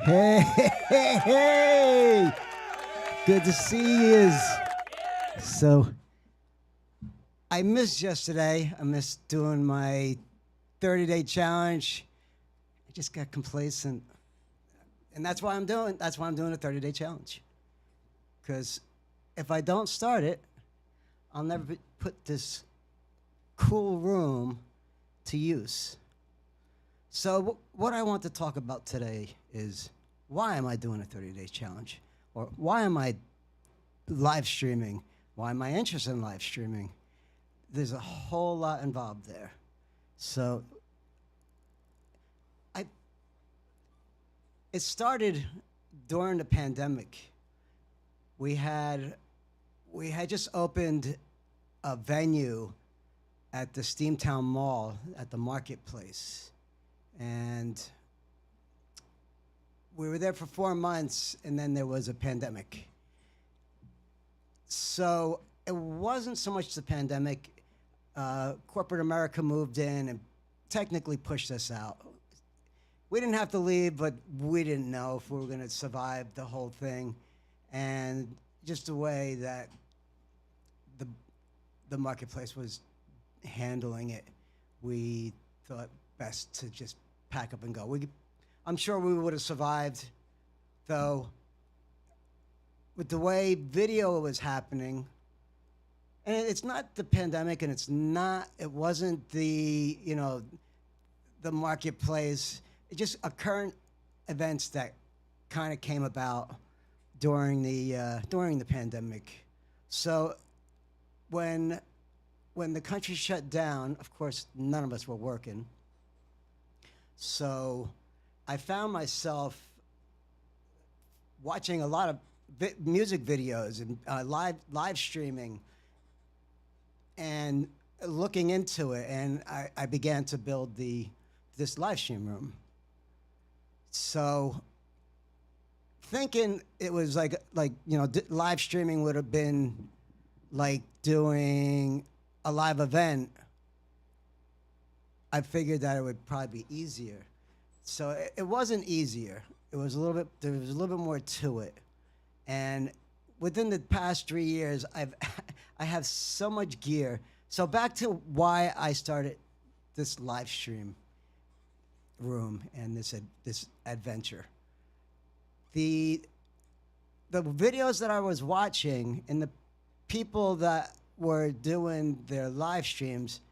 Hey, hey, hey! Good to see you. So, I missed yesterday. I missed doing my 30-day challenge. I just got complacent, and that's why I'm doing. That's why I'm doing a 30-day challenge. Because if I don't start it, I'll never put this cool room to use. So what I want to talk about today is why am I doing a 30-day challenge? Or why am I live streaming? Why am I interested in live streaming? There's a whole lot involved there. So it started during the pandemic. We had just opened a venue at the Steamtown Mall at the marketplace. And we were there for 4 months, and then there was a pandemic. So it wasn't so much the pandemic. Corporate America moved in and technically pushed us out. We didn't have to leave, but we didn't know if we were going to survive the whole thing. And just the way that the marketplace was handling it, we thought best to just pack up and go. I'm sure we would have survived, though, with the way video was happening. And it's not the pandemic, and it wasn't the marketplace. It's just a current events that kind of came about during the pandemic. So when the country shut down, of course, none of us were working. So I found myself watching a lot of music videos and live streaming and looking into it, and I began to build this live stream room. So thinking it was like live streaming would have been like doing a live event, I figured that it would probably be easier. So it wasn't easier. There was a little bit more to it. And within the past 3 years, I have so much gear. So back to why I started this live stream room and this adventure. The videos that I was watching and the people that were doing their live streams,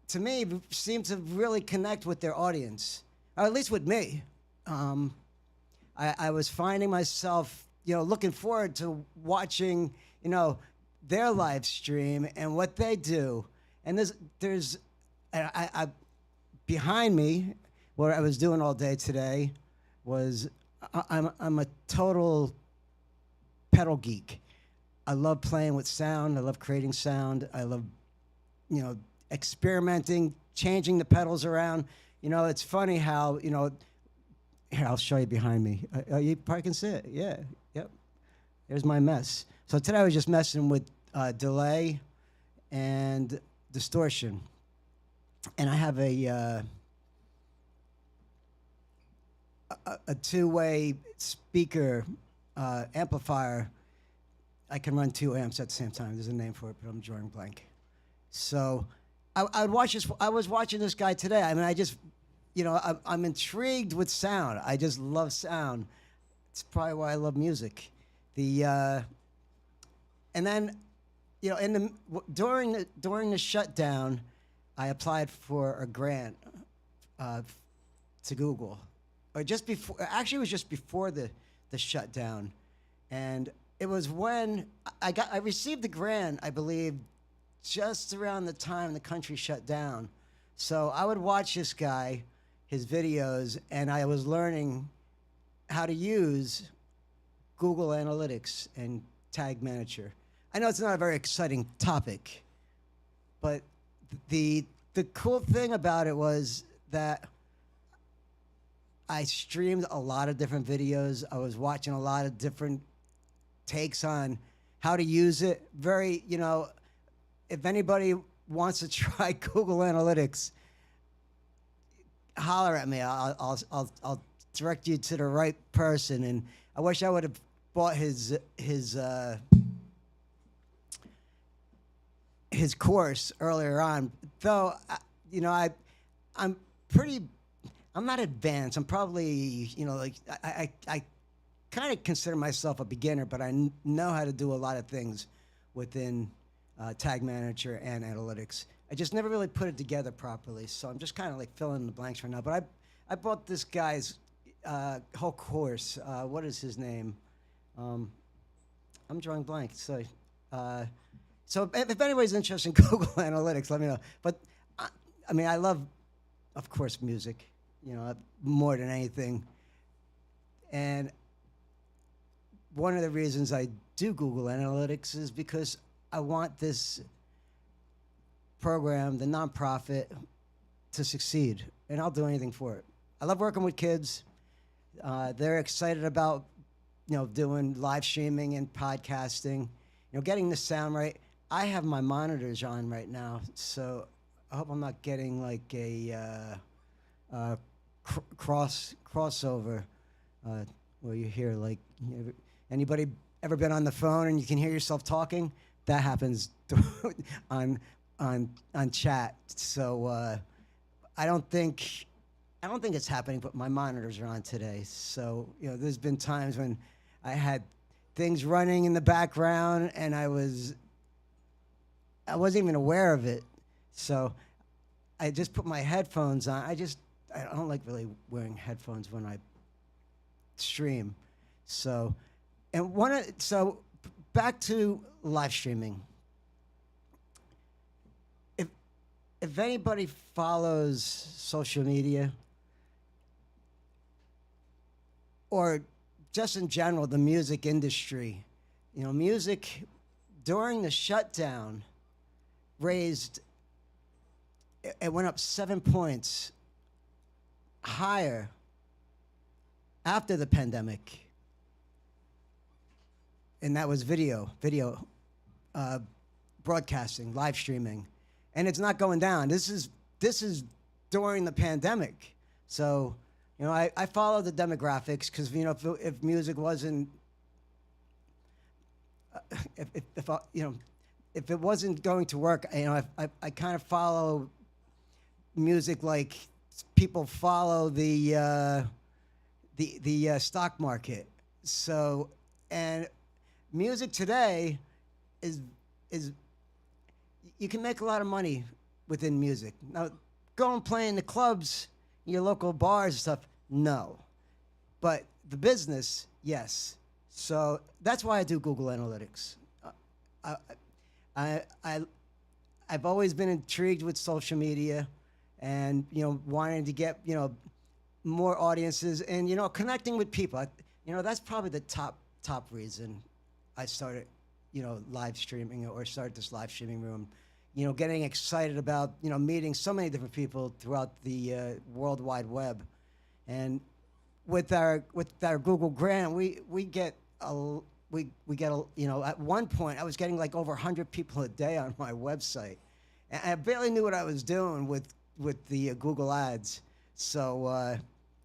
to me, seemed to really connect with their audience, or at least with me. I was finding myself, looking forward to watching, their live stream and what they do. And there's behind me, what I was doing all day today was I'm a total pedal geek. I love playing with sound. I love creating sound. I love, experimenting, changing the pedals around. It's funny how, here, I'll show you behind me. You probably can see it. Yeah, yep. There's my mess. So today I was just messing with delay and distortion. And I have a two-way speaker amplifier. I can run 2 amps at the same time. There's a name for it, but I'm drawing blank. So I would watch this. I was watching this guy today. I mean, I just, I'm intrigued with sound. I just love sound. It's probably why I love music. And then, during the shutdown, I applied for a grant to Google, or just before. Actually, it was just before the shutdown, and it was when I received the grant, I believe, just around the time the country shut down. So I would watch this guy, his videos, and I was learning how to use Google Analytics and Tag Manager. I know it's not a very exciting topic, but the cool thing about it was that I streamed a lot of different videos. I was watching a lot of different takes on how to use it. Very, if anybody wants to try Google Analytics, holler at me. I'll direct you to the right person. And I wish I would have bought his course earlier on. Though, you know, I'm pretty. I'm not advanced. I'm probably, you know, like I kind of consider myself a beginner, but I know how to do a lot of things within Tag Manager and analytics. I just never really put it together properly, so I'm just kind of like filling in the blanks right now. But I bought this guy's whole course. What is his name? I'm drawing blank. So if anybody's interested in Google Analytics, let me know. But I mean, I love, of course, music. You know, more than anything. And one of the reasons I do Google Analytics is because I want this program, the nonprofit, to succeed, and I'll do anything for it. I love working with kids. They're excited about, you know, doing live streaming and podcasting, you know, getting the sound right. I have my monitors on right now, so I hope I'm not getting like a crossover where you hear like, you know, anybody ever been on the phone and you can hear yourself talking? That happens on chat. So I don't think it's happening, but my monitors are on today. So, you know, there's been times when I had things running in the background and I wasn't even aware of it. So I just put my headphones on. I don't like really wearing headphones when I stream. So back to live streaming. If anybody follows social media or just in general the music industry, you know, music during the shutdown it went up 7 points higher after the pandemic. And that was video broadcasting, live streaming. And it's not going down. This is during the pandemic. So, you know, I follow the demographics because, you know, if music wasn't, if it wasn't going to work, you know, I kind of follow music like people follow the stock market. So, and music today is you can make a lot of money within music. Now, go and play in the clubs, your local bars and stuff, no. But the business, yes. So that's why I do Google Analytics. I've always been intrigued with social media and, you know, wanting to get, you know, more audiences and, you know, connecting with people. You know, that's probably the top reason I started, you know, live streaming or started this live streaming room. You know, getting excited about, you know, meeting so many different people throughout the World Wide Web. And with our Google grant, we get you know, at one point I was getting like over 100 people a day on my website. And I barely knew what I was doing with the Google ads. So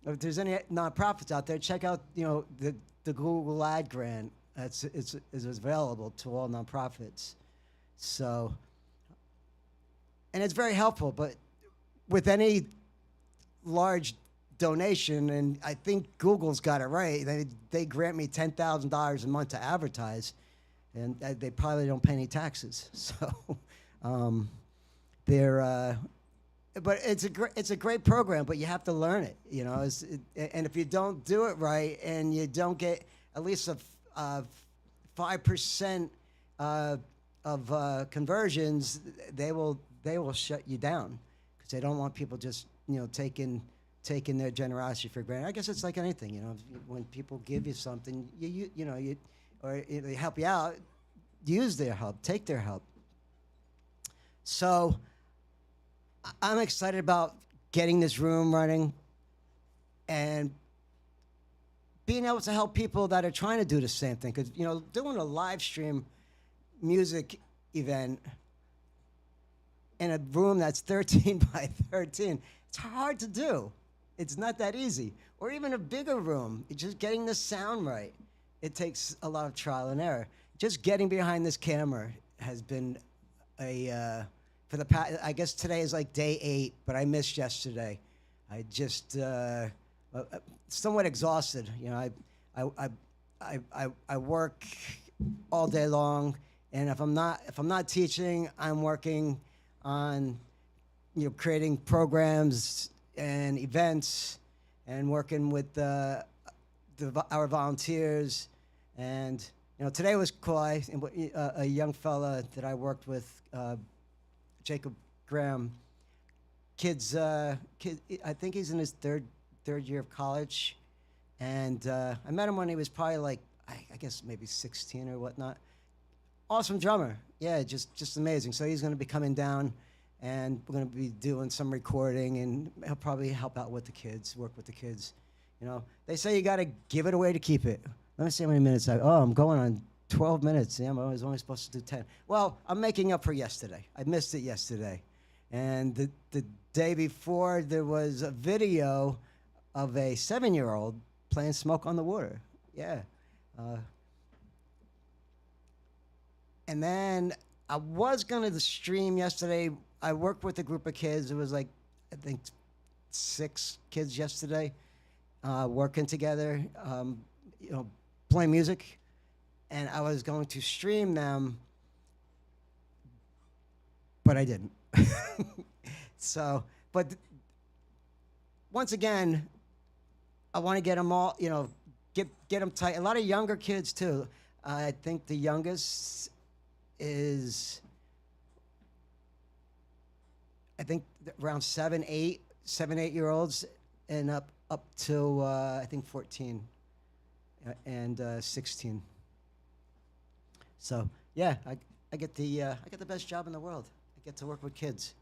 if there's any nonprofits out there, check out, you know, the Google ad grant. It's available to all nonprofits. So, and it's very helpful, but with any large donation, and I think Google's got it right, they grant me $10,000 a month to advertise, and they probably don't pay any taxes. So, but it's a great program, but you have to learn it, you know. And if you don't do it right, and you don't get at least a 5% of conversions, they will shut you down because they don't want people just, you know, taking their generosity for granted. I guess it's like anything, you know. When people give you something, or they help you out, use their help, take their help. So I'm excited about getting this room running and being able to help people that are trying to do the same thing. Because, you know, doing a live stream music event in a room that's 13 by 13, it's hard to do. It's not that easy. Or even a bigger room, just getting the sound right. It takes a lot of trial and error. Just getting behind this camera has been for the past, I guess today is like day 8, but I missed yesterday. I just somewhat exhausted. You know, I work all day long, and if I'm not teaching, I'm working on creating programs and events, and working with our volunteers. And today was cool. A young fella that I worked with, Jacob Graham. Kid, I think he's in his third year of college, and I met him when he was probably like I guess maybe 16 or whatnot. Awesome drummer, yeah, just amazing. So he's going to be coming down, and we're going to be doing some recording, and he'll probably help out with the kids, work with the kids. They say you got to give it away to keep it. Let me see how many minutes I'm going on 12 minutes. Yeah, I was only supposed to do 10. Well, I'm making up for yesterday. I missed it yesterday. And the day before, there was a video of a 7-year-old playing Smoke on the Water. Yeah. And then I was going to stream yesterday. I worked with a group of kids. It was like, I think, 6 kids yesterday, working together, playing music. And I was going to stream them, but I didn't. So, but once again, I want to get them all, get them tight. A lot of younger kids too. I think the youngest is, I think around 7-8 year olds, and up to I think 14 and 16. So yeah, I get the best job in the world. I get to work with kids.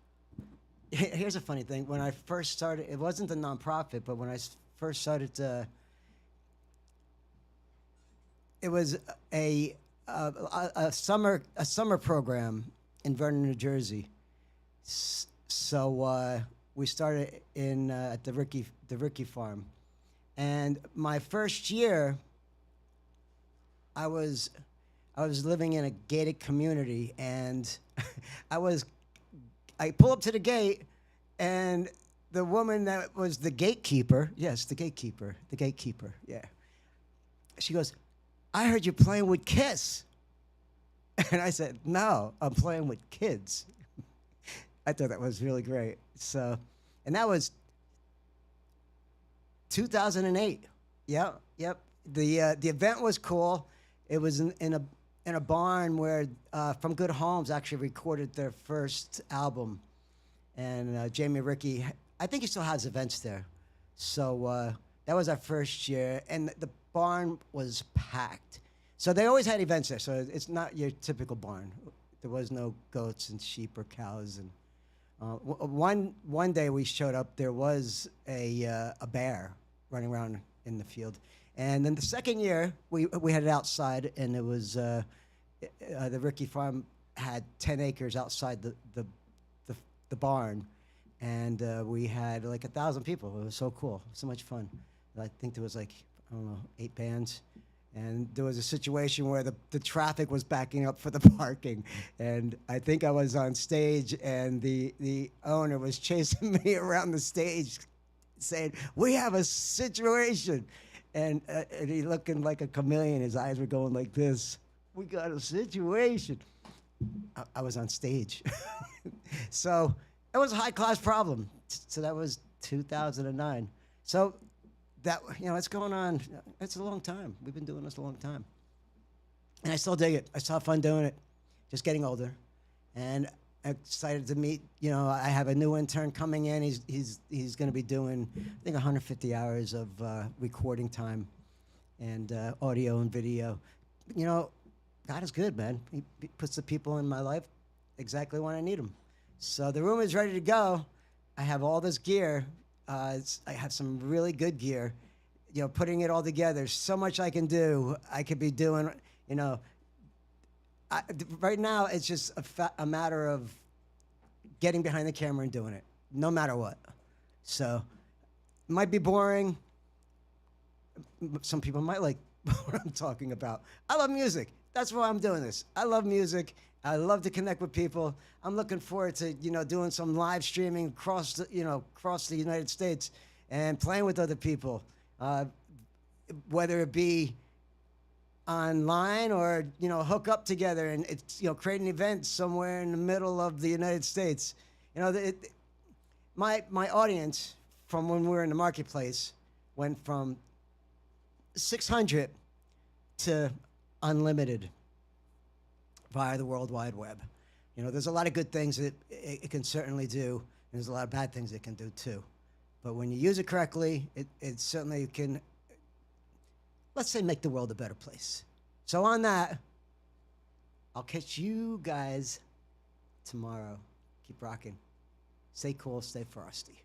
Here's a funny thing. When I first started, it wasn't a nonprofit, but when I first started, it was a summer program in Vernon, New Jersey. So we started in at the Ricky Farm, and my first year, I was living in a gated community, and I pull up to the gate, and the woman that was the gatekeeper, yeah, she goes, "I heard you playing with Kiss." And I said, "No, I'm playing with kids." I thought that was really great. So, and that was 2008. Yep. The event was cool. It was in a barn where From Good Homes actually recorded their first album, and Jamie Ricky, I think he still has events there. So that was our first year, and the barn was packed. So they always had events there. So it's not your typical barn. There was no goats and sheep or cows. And one day we showed up, there was a bear running around in the field. And then the second year, we had it outside, and it was the Ricky Farm had 10 acres outside the barn, and we had like 1,000 people. It was so cool, so much fun. I think there was like, I don't know, 8 bands, and there was a situation where the traffic was backing up for the parking, and I think I was on stage, and the owner was chasing me around the stage, saying, "We have a situation." And he looking like a chameleon. His eyes were going like this. "We got a situation." I was on stage. So it was a high-class problem. So that was 2009. So that, it's going on. It's a long time. We've been doing this a long time. And I still dig it. I still have fun doing it. Just getting older. And I'm excited to meet, I have a new intern coming in. He's going to be doing, I think, 150 hours of recording time and audio and video. God is good, man. He puts the people in my life exactly when I need them. So the room is ready to go. I have all this gear. I have some really good gear. Putting it all together. So much I can do. I could be doing, right now, it's just a matter of getting behind the camera and doing it, no matter what. So might be boring. Some people might like what I'm talking about. I love music. That's why I'm doing this. I love music. I love to connect with people. I'm looking forward to doing some live streaming across the United States and playing with other people, whether it be online or hook up together and it's create an event somewhere in the middle of the United States. My audience from when we were in the marketplace went from 600 to unlimited via the World Wide Web. There's a lot of good things that it can certainly do, and there's a lot of bad things it can do too. But when you use it correctly, it certainly can, let's say, make the world a better place. So on that, I'll catch you guys tomorrow. Keep rocking. Stay cool, stay frosty.